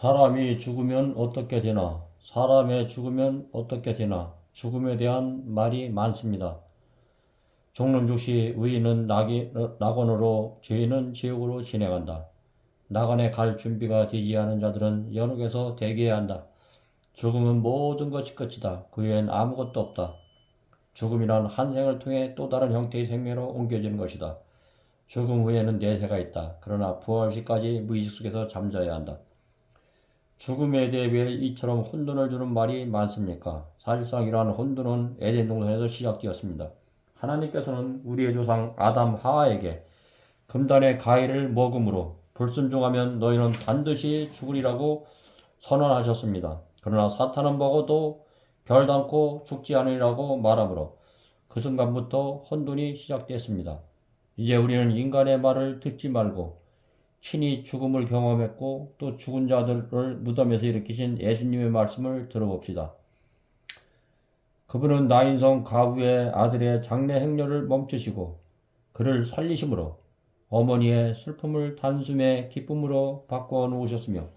사람이 죽으면 어떻게 되나? 사람의 죽으면 어떻게 되나? 죽음에 대한 말이 많습니다. 죽는 즉시 의인은 낙원으로 죄인은 지옥으로 진행한다. 낙원에 갈 준비가 되지 않은 자들은 연옥에서 대기해야 한다. 죽음은 모든 것이 끝이다. 그 외엔 아무것도 없다. 죽음이란 한 생을 통해 또 다른 형태의 생명으로 옮겨지는 것이다. 죽음 후에는 내세가 있다. 그러나 부활시까지 무의식 속에서 잠자야 한다. 죽음에 대해 왜 이처럼 혼돈을 주는 말이 많습니까? 사실상 이러한 혼돈은 에덴 동산에서 시작되었습니다. 하나님께서는 우리의 조상 아담 하와에게 금단의 가해를 먹음으로 불순종하면 너희는 반드시 죽으리라고 선언하셨습니다. 그러나 사탄은 먹어도 결단코 죽지 않으리라고 말하므로 그 순간부터 혼돈이 시작됐습니다. 이제 우리는 인간의 말을 듣지 말고 친히 죽음을 경험했고 또 죽은 자들을 무덤에서 일으키신 예수님의 말씀을 들어봅시다. 그분은 나인성 가부의 아들의 장례 행렬을 멈추시고 그를 살리심으로 어머니의 슬픔을 단숨에 기쁨으로 바꿔 놓으셨으며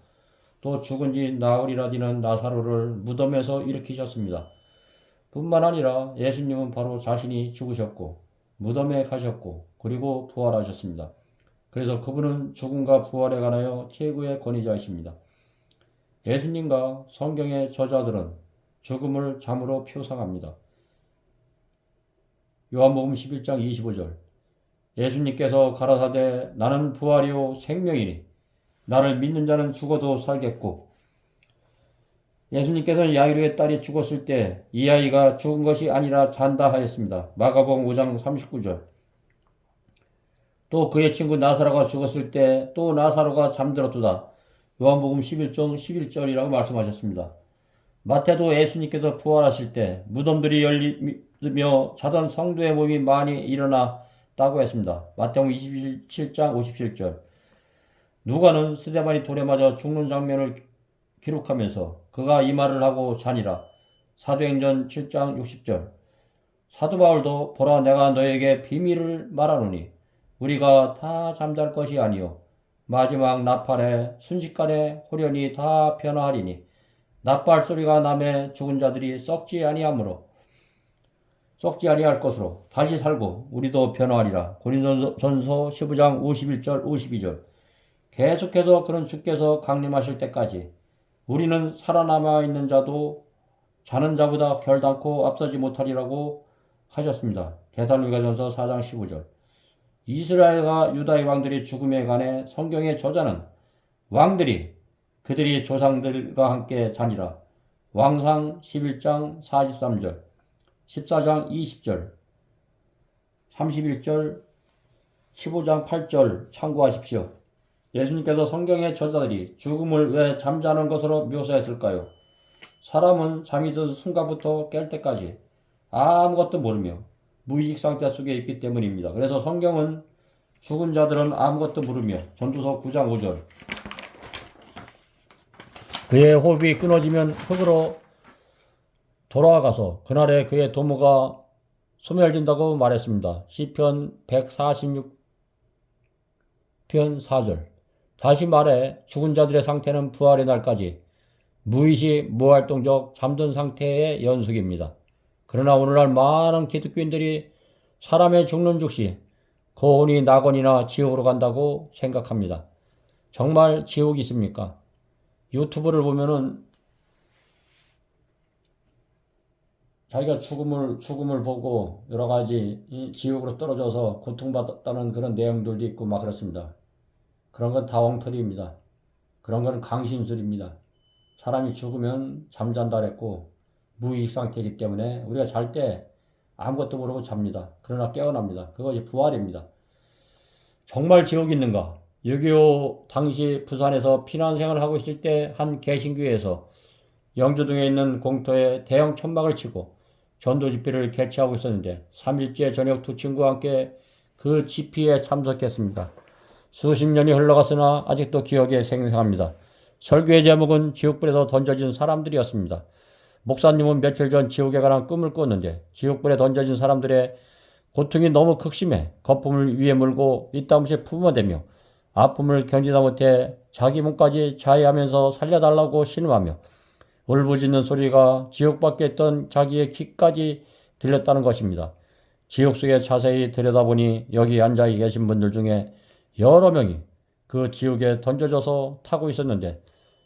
또 죽은 지 나흘이라 되는 나사로를 무덤에서 일으키셨습니다. 뿐만 아니라 예수님은 바로 자신이 죽으셨고 무덤에 가셨고 그리고 부활하셨습니다. 그래서 그분은 죽음과 부활에 관하여 최고의 권위자이십니다. 예수님과 성경의 저자들은 죽음을 잠으로 표상합니다. 요한복음 11장 25절 예수님께서 가라사대 나는 부활이요 생명이니 나를 믿는 자는 죽어도 살겠고 예수님께서는 야이로의 딸이 죽었을 때 이 아이가 죽은 것이 아니라 잔다 하였습니다. 마가복음 5장 39절 또 그의 친구 나사로가 죽었을 때 또 나사로가 잠들었도다. 요한복음 11장 11절이라고 말씀하셨습니다. 마태도 예수님께서 부활하실 때 무덤들이 열리며 자던 성도의 몸이 많이 일어났다고 했습니다. 마태복음 27장 57절 누가는 스데반이 돌에 맞아 죽는 장면을 기록하면서 그가 이 말을 하고 자니라. 사도행전 7장 60절 사도 바울도 보라 내가 너에게 비밀을 말하노니 우리가 다 잠잘 것이 아니요 마지막 나팔에 순식간에 호련히 다 변화하리니 나팔 소리가 나매 죽은 자들이 썩지 아니할 것으로 다시 살고 우리도 변화하리라. 고린도전서 15장 51절 52절 계속해서 그런 주께서 강림하실 때까지 우리는 살아남아 있는 자도 자는 자보다 결단코 앞서지 못하리라고 하셨습니다. 데살로니가전서 4장 15절 이스라엘과 유다의 왕들이 죽음에 관해 성경의 저자는 왕들이 그들이 조상들과 함께 자니라. 왕상 11장 43절 14장 20절 31절 15장 8절 참고하십시오. 예수님께서 성경의 저자들이 죽음을 왜 잠자는 것으로 묘사했을까요? 사람은 잠이 든 순간부터 깰 때까지 아무것도 모르며 무의식 상태 속에 있기 때문입니다. 그래서 성경은 죽은 자들은 아무것도 모르며 전도서 9장 5절 그의 호흡이 끊어지면 흙으로 돌아가서 그날에 그의 도모가 소멸된다고 말했습니다. 시편 146편 4절 다시 말해 죽은 자들의 상태는 부활의 날까지 무의식 무활동적 잠든 상태의 연속입니다. 그러나 오늘날 많은 기독교인들이 사람의 죽는 즉시 고온이 낙원이나 지옥으로 간다고 생각합니다. 정말 지옥이 있습니까? 유튜브를 보면은 자기가 죽음을 보고 여러 가지 지옥으로 떨어져서 고통받았다는 그런 내용들도 있고 막 그렇습니다. 그런 건 다 엉터리입니다. 그런 건 강심술입니다. 사람이 죽으면 잠잔다 그랬고 무의식 상태이기 때문에 우리가 잘 때 아무것도 모르고 잡니다. 그러나 깨어납니다. 그것이 부활입니다. 정말 지옥이 있는가? 6.25 당시 부산에서 피난 생활을 하고 있을 때 한 개신교회에서 영주동에 있는 공터에 대형 천막을 치고 전도 집회를 개최하고 있었는데 3일째 저녁 두 친구와 함께 그 집회에 참석했습니다. 수십 년이 흘러갔으나 아직도 기억에 생생합니다. 설교의 제목은 지옥불에서 던져진 사람들이었습니다. 목사님은 며칠 전 지옥에 관한 꿈을 꿨는데 지옥불에 던져진 사람들의 고통이 너무 극심해 거품을 위에 물고 이따금씩 품어대며 아픔을 견디다 못해 자기 몸까지 자해하면서 살려달라고 신음하며 울부짖는 소리가 지옥 밖에 있던 자기의 귀까지 들렸다는 것입니다. 지옥 속에 자세히 들여다보니 여기 앉아 계신 분들 중에 여러 명이 그 지옥에 던져져서 타고 있었는데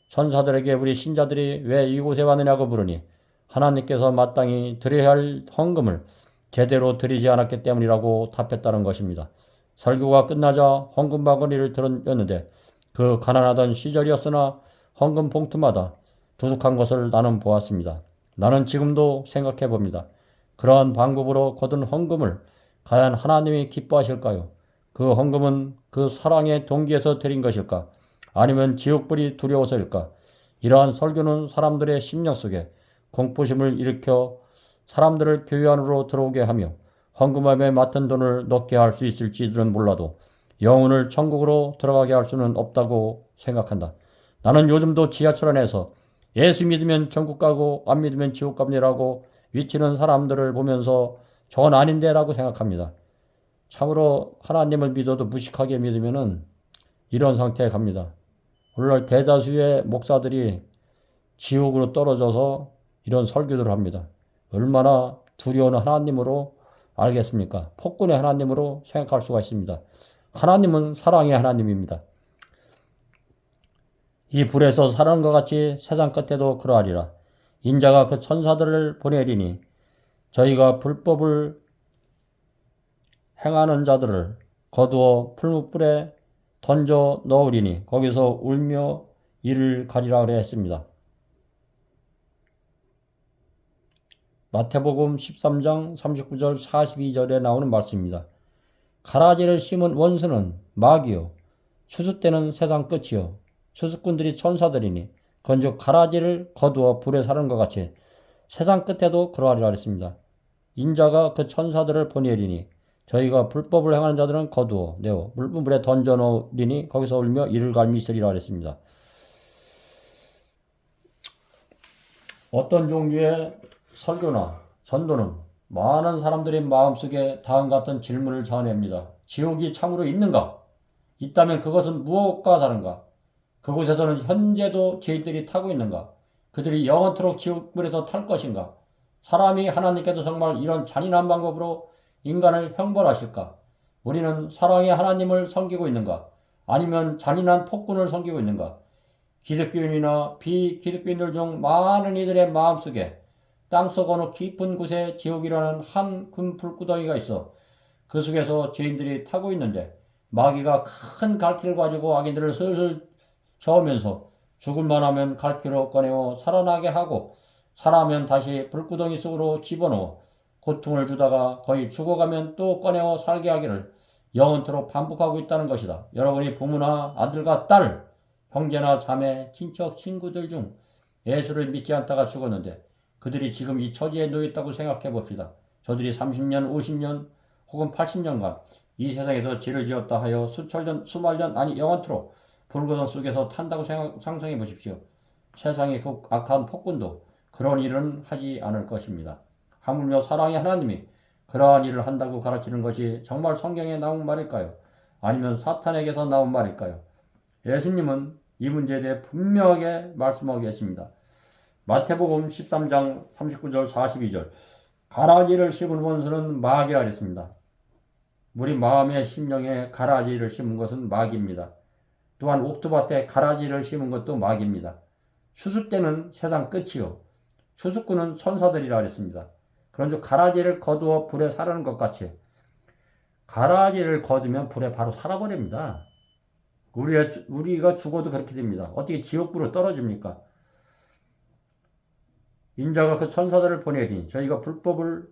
천사들에게 우리 신자들이 왜 이곳에 왔느냐고 물으니 하나님께서 마땅히 드려야 할 헌금을 제대로 드리지 않았기 때문이라고 답했다는 것입니다. 설교가 끝나자 헌금 바구니를 들었는데 그 가난하던 시절이었으나 헌금 봉투마다 두둑한 것을 나는 보았습니다. 나는 지금도 생각해 봅니다. 그러한 방법으로 거둔 헌금을 과연 하나님이 기뻐하실까요? 그 헌금은 그 사랑의 동기에서 드린 것일까? 아니면 지옥불이 두려워서일까? 이러한 설교는 사람들의 심령 속에 공포심을 일으켜 사람들을 교회 안으로 들어오게 하며 헌금함에 맡은 돈을 넣게 할 수 있을지는 몰라도 영혼을 천국으로 들어가게 할 수는 없다고 생각한다. 나는 요즘도 지하철 안에서 예수 믿으면 천국 가고 안 믿으면 지옥 갑니다라고 위치는 사람들을 보면서 저건 아닌데 라고 생각합니다. 참으로 하나님을 믿어도 무식하게 믿으면은 이런 상태에 갑니다. 오늘날 대다수의 목사들이 지옥으로 떨어져서 이런 설교들을 합니다. 얼마나 두려운 하나님으로 알겠습니까? 폭군의 하나님으로 생각할 수가 있습니다. 하나님은 사랑의 하나님입니다. 이 불에서 사는 것 같이 세상 끝에도 그러하리라. 인자가 그 천사들을 보내리니 저희가 불법을 행하는 자들을 거두어 풀무불에 던져 넣으리니 거기서 울며 이를 가리라 그래 했습니다. 마태복음 13장 39절 42절에 나오는 말씀입니다. 가라지를 심은 원수는 마귀요 추수 때는 세상 끝이요 추수꾼들이 천사들이니 건즉 가라지를 거두어 불에 사는 것 같이 세상 끝에도 그러하리라 했습니다. 인자가 그 천사들을 보내리니 저희가 불법을 행하는 자들은 거두어 내어 물불에 던져 놓으리니 거기서 울며 이를 갈미 있으리라 했습니다. 어떤 종류의 설교나 전도는 많은 사람들의 마음속에 다음 같은 질문을 자아냅니다. 지옥이 참으로 있는가? 있다면 그것은 무엇과 다른가? 그곳에서는 현재도 죄인들이 타고 있는가? 그들이 영원토록 지옥불에서 탈 것인가? 사람이 하나님께서 정말 이런 잔인한 방법으로 인간을 형벌하실까? 우리는 사랑의 하나님을 섬기고 있는가? 아니면 잔인한 폭군을 섬기고 있는가? 기독교인이나 비기독교인들 중 많은 이들의 마음속에 땅속 어느 깊은 곳에 지옥이라는 한 금 불구덩이가 있어 그 속에서 죄인들이 타고 있는데 마귀가 큰 갈퀴를 가지고 악인들을 슬슬 저으면서 죽을만 하면 갈퀴로 꺼내어 살아나게 하고 살아나면 다시 불구덩이 속으로 집어넣어 고통을 주다가 거의 죽어가면 또 꺼내어 살게 하기를 영원토록 반복하고 있다는 것이다. 여러분이 부모나 아들과 딸, 형제나 자매, 친척, 친구들 중 예수를 믿지 않다가 죽었는데 그들이 지금 이 처지에 놓였다고 생각해 봅시다. 저들이 30년, 50년 혹은 80년간 이 세상에서 죄를 지었다 하여 수천 년, 아니 영원토록 불구덩 속에서 탄다고 상상해 보십시오. 세상의 그 악한 폭군도 그런 일은 하지 않을 것입니다. 하물며 사랑의 하나님이 그러한 일을 한다고 가르치는 것이 정말 성경에 나온 말일까요? 아니면 사탄에게서 나온 말일까요? 예수님은 이 문제에 대해 분명하게 말씀하고 계십니다. 마태복음 13장 39절 42절 가라지를 심은 원수는 마귀라 그랬습니다. 우리 마음의 심령에 가라지를 심은 것은 마귀입니다. 또한 옥토밭에 가라지를 심은 것도 마귀입니다. 추수 때는 세상 끝이요 추수꾼은 천사들이라 그랬습니다. 그런즉 가라지를 거두어 불에 사르는 것 같이 가라지를 거두면 불에 바로 살아버립니다. 우리가 죽어도 그렇게 됩니다. 어떻게 지옥불로 떨어집니까? 인자가 그 천사들을 보내리니 저희가 불법을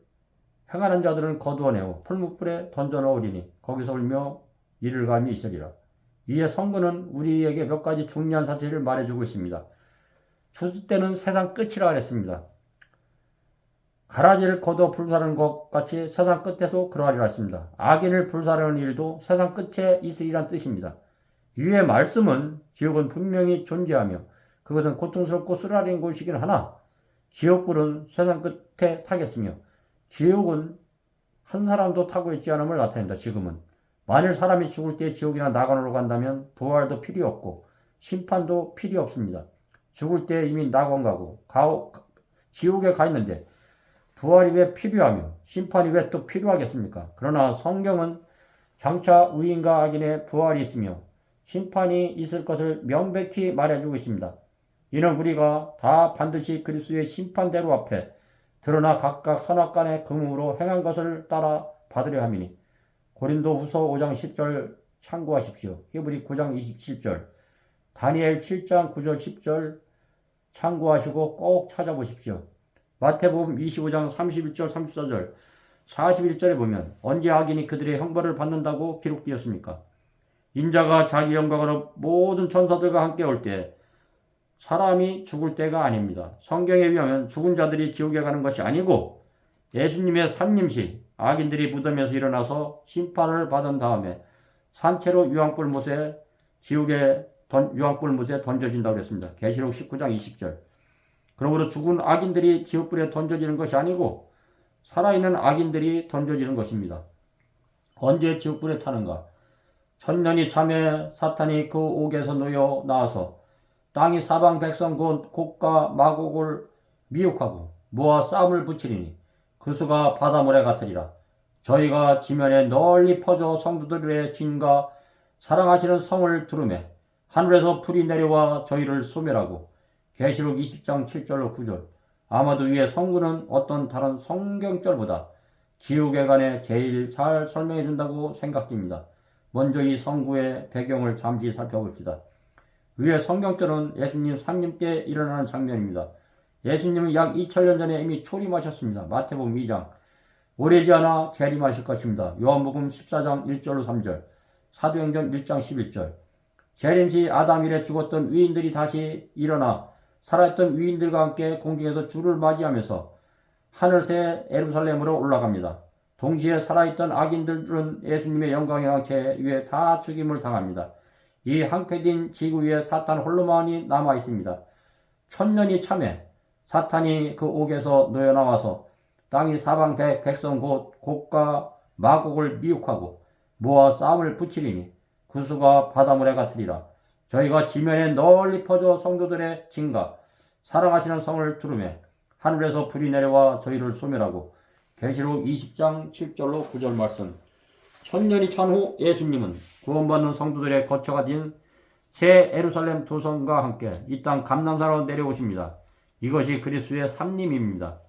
행하는 자들은 거두어내어 풀무불에 던져넣으리니 거기서 울며 이를 갈미 있으리라. 이에 성경은 우리에게 몇 가지 중요한 사실을 말해주고 있습니다. 추수 때는 세상 끝이라 했습니다. 가라지를 거두어 불사르는 것 같이 세상 끝에도 그러하리라 했습니다. 악인을 불사르는 일도 세상 끝에 있으리란 뜻입니다. 위의 말씀은 지옥은 분명히 존재하며 그것은 고통스럽고 쓰라린 곳이긴 하나 지옥불은 세상 끝에 타겠으며 지옥은 한 사람도 타고 있지 않음을 나타낸다. 지금은 만일 사람이 죽을 때 지옥이나 낙원으로 간다면 부활도 필요 없고 심판도 필요 없습니다. 죽을 때 이미 낙원 가고 지옥에 가 있는데 부활이 왜 필요하며 심판이 왜 또 필요하겠습니까? 그러나 성경은 장차 의인과 악인의 부활이 있으며 심판이 있을 것을 명백히 말해주고 있습니다. 이는 우리가 다 반드시 그리스도의 심판대로 앞에 드러나 각각 선악간의 금음으로 행한 것을 따라 받으려 함이니 고린도후서 5장 10절 참고하십시오. 히브리 9장 27절, 다니엘 7장 9절 10절 참고하시고 꼭 찾아보십시오. 마태복음 25장 31절 34절 41절에 보면 언제 악인이 그들의 형벌을 받는다고 기록되었습니까? 인자가 자기 영광으로 모든 천사들과 함께 올 때 사람이 죽을 때가 아닙니다. 성경에 의하면 죽은 자들이 지옥에 가는 것이 아니고 예수님의 산림시 악인들이 무덤에서 일어나서 심판을 받은 다음에 산채로 유황불못에 유황불못에 던져진다고 그랬습니다. 계시록 19장 20절. 그러므로 죽은 악인들이 지옥불에 던져지는 것이 아니고 살아있는 악인들이 던져지는 것입니다. 언제 지옥불에 타는가? 천년이 참에 사탄이 그 옥에서 놓여 나와서 땅이 사방 백성 곧 곡과 마곡을 미혹하고 모아 싸움을 붙이리니 그 수가 바다모래 같으리라. 저희가 지면에 널리 퍼져 성도들의 진과 사랑하시는 성을 두르매 하늘에서 불이 내려와 저희를 소멸하고 계시록 20장 7절로 9절. 아마도 위에 성구는 어떤 다른 성경절보다 지옥에 관해 제일 잘 설명해 준다고 생각됩니다. 먼저 이 성구의 배경을 잠시 살펴봅시다. 위에 성경절은 예수님 상림 때 일어나는 장면입니다. 예수님은 약 2000년 전에 이미 초림하셨습니다. 마태복음 2장. 오래지 않아 재림하실 것입니다. 요한복음 14장 1절로 3절. 사도행전 1장 11절. 재림 시 아담 이래 죽었던 위인들이 다시 일어나 살아있던 위인들과 함께 공중에서 주를 맞이하면서 하늘새 예루살렘으로 올라갑니다. 동시에 살아있던 악인들은 예수님의 영광의 왕체 위에 다 죽임을 당합니다. 이 황폐된 지구 위에 사탄 홀로만이 남아 있습니다. 천년이 참에 사탄이 그 옥에서 놓여 나와서 땅이 사방 백성 곧 곡과 마곡을 미혹하고 모아 싸움을 붙이리니 그 수가 바다모래 같으리라. 저희가 지면에 널리 퍼져 성도들의 진과 사랑하시는 성을 두르매 하늘에서 불이 내려와 저희를 소멸하고 계시록 20장 7절로 9절 말씀. 천년이 찬 후 예수님은 구원받는 성도들의 거처가 된 새 예루살렘 도성과 함께 이 땅 감람산으로 내려오십니다. 이것이 그리스도의 삼림입니다.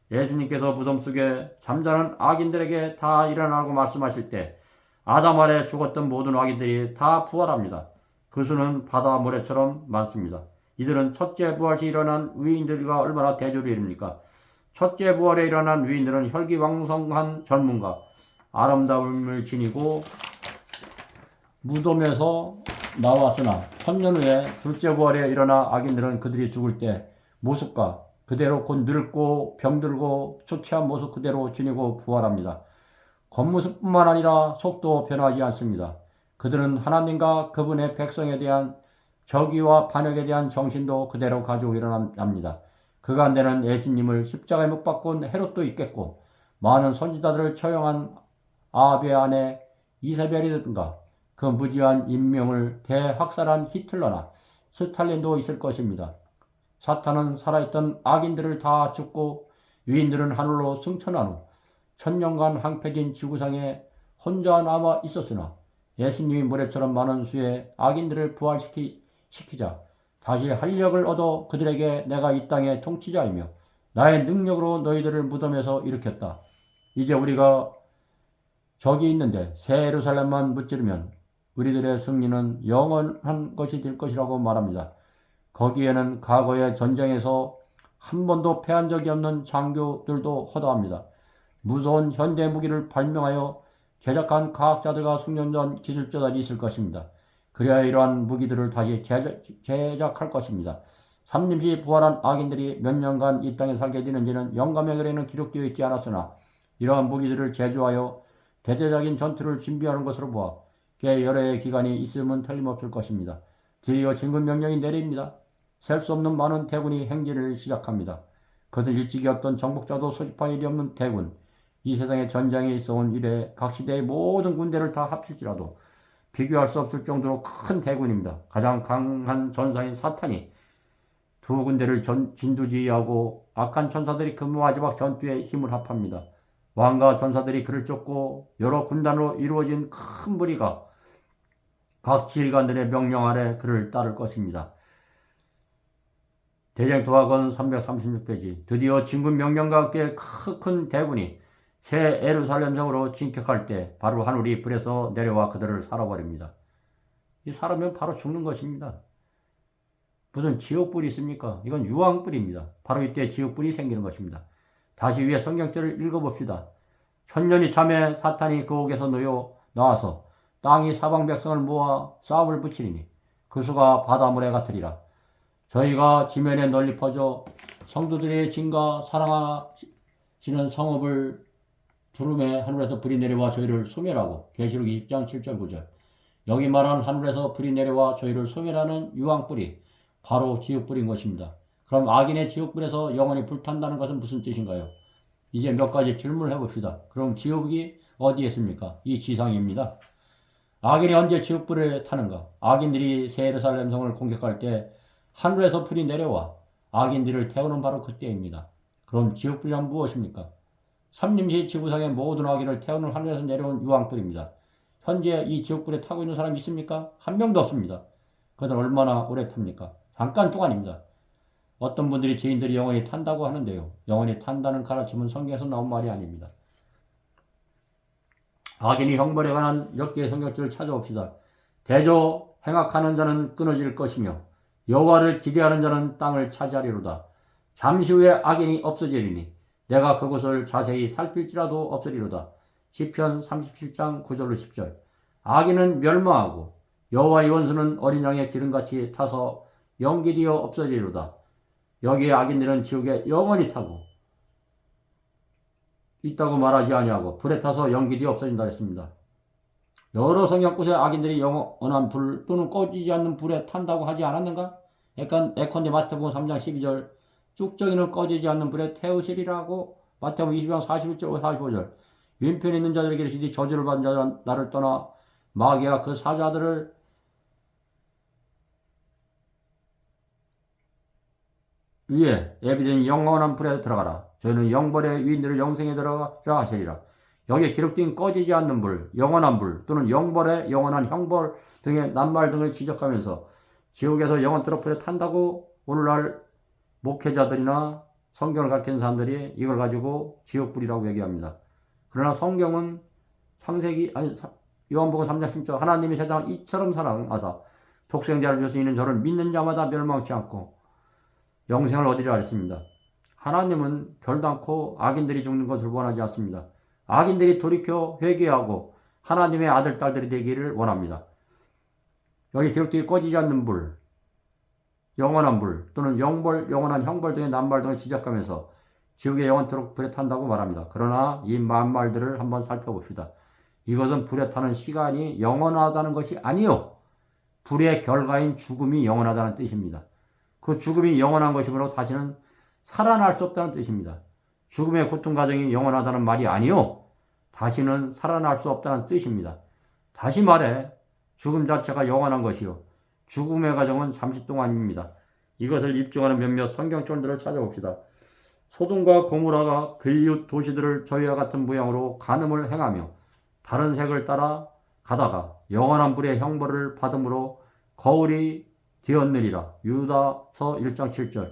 예수님께서 무덤 속에 잠자는 악인들에게 다 일어나라고 말씀하실 때 아담 아래 죽었던 모든 악인들이 다 부활합니다. 그 수는 바다 모래처럼 많습니다. 이들은 첫째 부활 시 일어난 위인들과 얼마나 대조를 이룹니까? 첫째 부활에 일어난 위인들은 혈기왕성한 젊음과 아름다움을 지니고 무덤에서 나왔으나 천년 후에 둘째 부활에 일어나 악인들은 그들이 죽을 때 모습과 그대로 곧 늙고 병들고 초췌한 모습 그대로 지니고 부활합니다. 겉모습뿐만 아니라 속도 변하지 않습니다. 그들은 하나님과 그분의 백성에 대한 저기와 반역에 대한 정신도 그대로 가지고 일어납니다. 그 가운데는 예수님을 십자가에 못 박은 헤롯도 있겠고 많은 선지자들을 처형한 아합의 아내 이세벨이든가 그 무지한 인명을 대학살한 히틀러나 스탈린도 있을 것입니다. 사탄은 살아있던 악인들을 다 죽고 위인들은 하늘로 승천한 후 천년간 황폐된 지구상에 혼자 남아 있었으나 예수님이 모래처럼 많은 수의 악인들을 부활시키자 다시 활력을 얻어 그들에게 내가 이 땅의 통치자이며 나의 능력으로 너희들을 무덤에서 일으켰다. 이제 우리가 저기 있는데 새 예루살렘만 무찌르면 우리들의 승리는 영원한 것이 될 것이라고 말합니다. 거기에는 과거의 전쟁에서 한 번도 패한 적이 없는 장교들도 허다합니다. 무서운 현대 무기를 발명하여 제작한 과학자들과 숙련된 기술자들이 있을 것입니다. 그래야 이러한 무기들을 다시 제작할 것입니다. 삼림시 부활한 악인들이 몇 년간 이 땅에 살게 되는지는 영감의 글에는 기록되어 있지 않았으나 이러한 무기들을 제조하여 대대적인 전투를 준비하는 것으로 보아 꽤 여러 해의 기간이 있으면 틀림없을 것입니다. 드디어 진군 명령이 내립니다. 셀 수 없는 많은 대군이 행진을 시작합니다. 그것은 일찍이 어떤 정복자도 소집할 일이 없는 대군. 이 세상의 전장에 있어온 이래 각 시대의 모든 군대를 다 합칠지라도 비교할 수 없을 정도로 큰 대군입니다. 가장 강한 전사인 사탄이 두 군대를 진두지휘하고 악한 천사들이 그 마지막 전투에 힘을 합합니다. 왕과 전사들이 그를 쫓고 여러 군단으로 이루어진 큰 무리가 각 지휘관들의 명령 아래 그를 따를 것입니다. 대쟁투하건 336페이지. 드디어 진군 명령과 함께 큰 대군이 새 예루살렘 성으로 진격할 때 바로 하늘이 불에서 내려와 그들을 살아버립니다. 이 사람은 바로 죽는 것입니다. 무슨 지옥불이 있습니까? 이건 유황불입니다. 바로 이때 지옥불이 생기는 것입니다. 다시 위에 성경절을 읽어봅시다. 천년이 참에 사탄이 그 옥에서 놓여 나와서 땅이 사방 백성을 모아 싸움을 붙이리니 그 수가 바닷물에 같으리라. 저희가 지면에 널리 퍼져 성도들의 진과 사랑하시는 성읍을 두름에 하늘에서 불이 내려와 저희를 소멸하고 계시록 20장 7절 9절 여기 말하는 하늘에서 불이 내려와 저희를 소멸하는 유황불이 바로 지옥불인 것입니다. 그럼 악인의 지옥불에서 영원히 불탄다는 것은 무슨 뜻인가요? 이제 몇 가지 질문을 해봅시다. 그럼 지옥이 어디에 있습니까? 이 지상입니다. 악인이 언제 지옥불에 타는가? 악인들이 새 예루살렘 성을 공격할 때 하늘에서 불이 내려와 악인들을 태우는 바로 그때입니다. 그럼 지옥불이란 무엇입니까? 삼림시 지구상의 모든 악인을 태우는 하늘에서 내려온 유황불입니다. 현재 이 지옥불에 타고 있는 사람이 있습니까? 한 명도 없습니다. 그들 얼마나 오래 탑니까? 잠깐 동안입니다. 어떤 분들이 죄인들이 영원히 탄다고 하는데요. 영원히 탄다는 가르침은 성경에서 나온 말이 아닙니다. 악인이 형벌에 관한 몇 개의 성경들을 찾아봅시다. 대저 행악하는 자는 끊어질 것이며 여호와를 기대하는 자는 땅을 차지하리로다. 잠시 후에 악인이 없어지리니 내가 그곳을 자세히 살필지라도 없으리로다. 시편 37장 9절로 10절. 악인은 멸망하고 여호와의 원수는 어린 양의 기름같이 타서 연기되어 없어지리로다. 여기에 악인들은 지옥에 영원히 타고 있다고 말하지 아니하고 불에 타서 연기되어 없어진다 했습니다. 여러 성경곳에 악인들이 영원한 불 또는 꺼지지 않는 불에 탄다고 하지 않았는가? 예컨대 마태복음 3장 12절 쭉정이는 꺼지지 않는 불에 태우시리라고 마태복음 20장 41절 45절 왼편에 있는 자들에게 이르시되 저주를 받은 자들은 나를 떠나 마귀와 그 사자들을 위에 예비된 영원한 불에 들어가라. 저희는 영벌의 위인들을 영생에 들어가라 하시리라. 여기에 기록된 꺼지지 않는 불, 영원한 불 또는 영벌의 영원한 형벌 등의 낱말 등을 지적하면서 지옥에서 영원토록 불에 탄다고 오늘날 목회자들이나 성경을 가르치는 사람들이 이걸 가지고 지옥불이라고 얘기합니다. 그러나 성경은 요한복음 3장 10절 하나님이 세상을 이처럼 사랑하사 독생자를 줄 수 있는 저를 믿는 자마다 멸망치 않고 영생을 얻으리라 했습니다. 하나님은 결단코 악인들이 죽는 것을 원하지 않습니다. 악인들이 돌이켜 회개하고 하나님의 아들, 딸들이 되기를 원합니다. 여기 기록되어 꺼지지 않는 불, 영원한 불 또는 영벌, 영원한 형벌 등의 낱말 등을 지적하면서 지옥에 영원토록 불에 탄다고 말합니다. 그러나 이 낱말들을 한번 살펴봅시다. 이것은 불에 타는 시간이 영원하다는 것이 아니요. 불의 결과인 죽음이 영원하다는 뜻입니다. 그 죽음이 영원한 것이므로 다시는 살아날 수 없다는 뜻입니다. 죽음의 고통 과정이 영원하다는 말이 아니요. 다시는 살아날 수 없다는 뜻입니다. 다시 말해 죽음 자체가 영원한 것이요. 죽음의 과정은 잠시 동안입니다. 이것을 입증하는 몇몇 성경절들을 찾아봅시다. 소돔과 고모라가 그 이웃 도시들을 저희와 같은 모양으로 간음을 행하며 다른 색을 따라 가다가 영원한 불의 형벌을 받음으로 거울이 되었느니라. 유다서 1장 7절.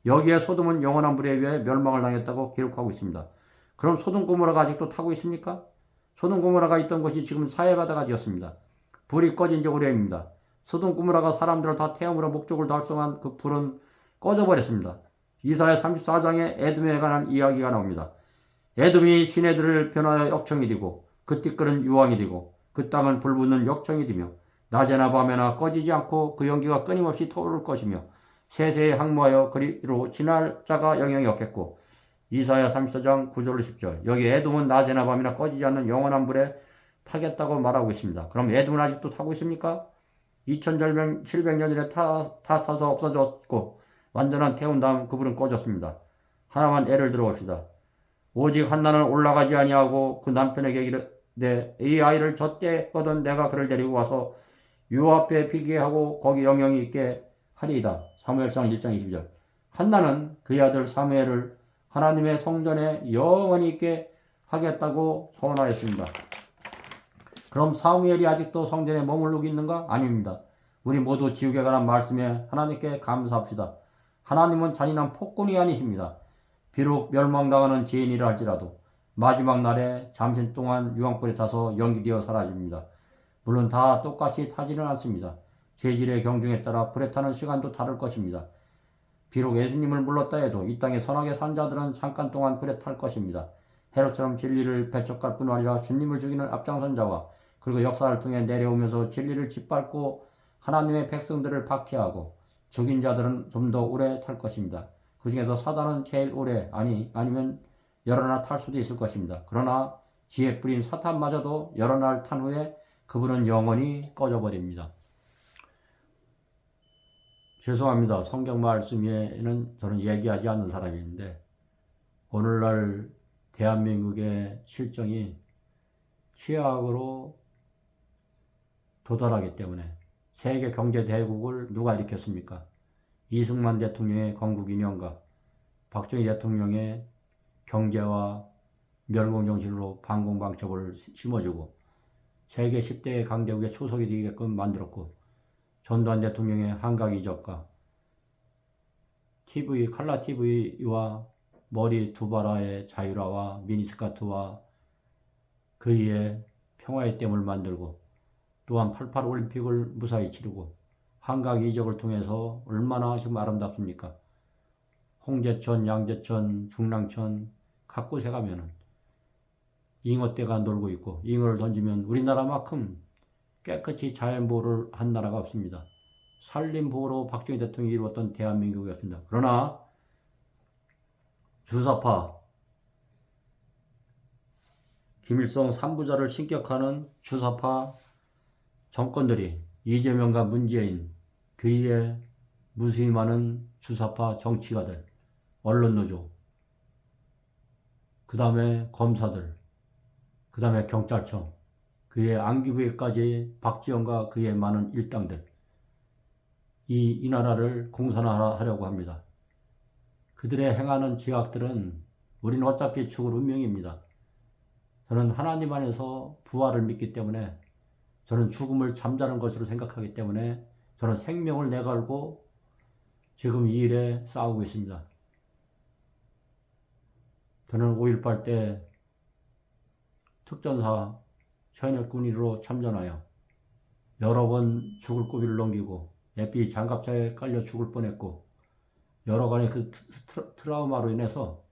여기에 소돔은 영원한 불에 의해 멸망을 당했다고 기록하고 있습니다. 그럼 소돔 고모라가 아직도 타고 있습니까? 소돔 고모라가 있던 것이 지금 사해바다가 되었습니다. 불이 꺼진 지 오래입니다. 소돔 고모라가 사람들을 다 태움으로 목적을 달성한 그 불은 꺼져버렸습니다. 이사야 34장에 에돔에 관한 이야기가 나옵니다. 에돔이 시내들을 변하여 역청이 되고 그 띠끌은 유황이 되고 그 땅은 불붙는 역청이 되며 낮에나 밤에나 꺼지지 않고 그 연기가 끊임없이 터오를 것이며 세세에 항모하여 그리로 지날 자가 영영이 없겠고 이사야 34장 9절로 10절. 여기 에돔은 낮에나 밤에나 꺼지지 않는 영원한 불에 타겠다고 말하고 있습니다. 그럼 에돔은 아직도 타고 있습니까? 2700년 전에 다 타서 없어졌고 완전한 태운 다음 그 불은 꺼졌습니다. 하나만 예를 들어봅시다. 오직 한나는 올라가지 아니하고 그 남편에게 이 아이를 젖대거든 내가 그를 데리고 와서 요 앞에 비게 하고 거기 영영이 있게 하리이다. 사무엘상 1장 22절. 한나는 그의 아들 사무엘을 하나님의 성전에 영원히 있게 하겠다고 소원하였습니다. 그럼 사무엘이 아직도 성전에 머무르고 있는가? 아닙니다. 우리 모두 지옥에 관한 말씀에 하나님께 감사합시다. 하나님은 잔인한 폭군이 아니십니다. 비록 멸망당하는 죄인이라 할지라도 마지막 날에 잠시 동안 유황불에 타서 연기되어 사라집니다. 물론 다 똑같이 타지는 않습니다. 재질의 경중에 따라 불에 타는 시간도 다를 것입니다. 비록 예수님을 불렀다 해도 이 땅에 선하게 산 자들은 잠깐 동안 불에 탈 것입니다. 헤롯처럼 진리를 배척할 뿐 아니라 주님을 죽이는 앞장선 자와 그리고 역사를 통해 내려오면서 진리를 짓밟고 하나님의 백성들을 박해하고 죽인 자들은 좀 더 오래 탈 것입니다. 그 중에서 사단은 제일 오래 아니면 여러 날 탈 수도 있을 것입니다. 그러나 지혜 뿌린 사탄마저도 여러 날 탄 후에 그분은 영원히 꺼져버립니다. 죄송합니다. 성경 말씀에는 저는 얘기하지 않는 사람인데 오늘날 대한민국의 실정이 최악으로 도달하기 때문에 세계 경제 대국을 누가 일으켰습니까? 이승만 대통령의 건국이념과 박정희 대통령의 경제와 멸공정신으로 반공방첩을 심어주고 세계 10대 강대국의 초석이 되게끔 만들었고 전두환 대통령의 한강이적과 칼라 TV와 머리 두바라의 자유라와 미니스커트와 그의 평화의 댐을 만들고 또한 88 올림픽을 무사히 치르고 한강 이적을 통해서 얼마나 지금 아름답습니까? 홍제천, 양제천, 중랑천 각 곳에 가면은 잉어떼가 놀고 있고 잉어를 던지면 우리나라만큼 깨끗이 자연보호를 한 나라가 없습니다. 산림보호로 박정희 대통령이 이루었던 대한민국이었습니다. 그러나 주사파 김일성 3부자를 신격하는 주사파 정권들이 이재명과 문재인 그의 무수히 많은 주사파 정치가들 언론노조 그 다음에 검사들 그 다음에 경찰청 그의 안기부에까지 박지원과 그의 많은 일당들 이 나라를 공산화하려고 합니다. 그들의 행하는 죄악들은 우리는 어차피 죽을 운명입니다. 저는 하나님 안에서 부활을 믿기 때문에 저는 죽음을 잠자는 것으로 생각하기 때문에 저는 생명을 내걸고 지금 이 일에 싸우고 있습니다. 저는 5.18 때 특전사 현역군인으로 참전하여 여러 번 죽을 고비를 넘기고 에피 장갑차에 깔려 죽을 뻔했고 여러 가지 그 트라우마로 인해서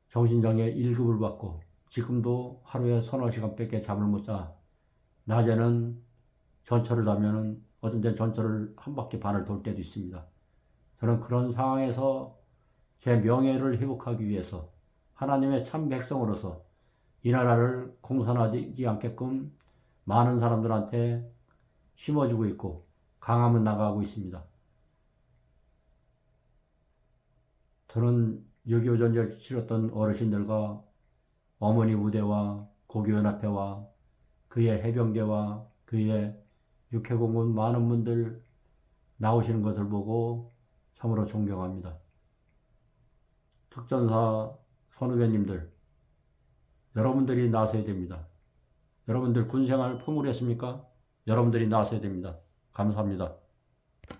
정신장애 1급을 받고 지금도 하루에 서너 시간밖에 잠을 못 자. 낮에는 전철을 타면은 어떤 때 전철을 한 바퀴 반을 돌 때도 있습니다. 저는 그런 상황에서 제 명예를 회복하기 위해서 하나님의 참 백성으로서 이 나라를 공산화되지 않게끔 많은 사람들한테 심어주고 있고 강함은 나가고 있습니다. 저는 6.25 전쟁을 치렀던 어르신들과 어머니 부대와 고교연합회와 그의 해병대와 그의 육해공군 많은 분들 나오시는 것을 보고 참으로 존경합니다. 특전사 선후배님들 여러분들이 나서야 됩니다. 여러분들 군생활 포물했습니까? 여러분들이 나서야 됩니다. 감사합니다.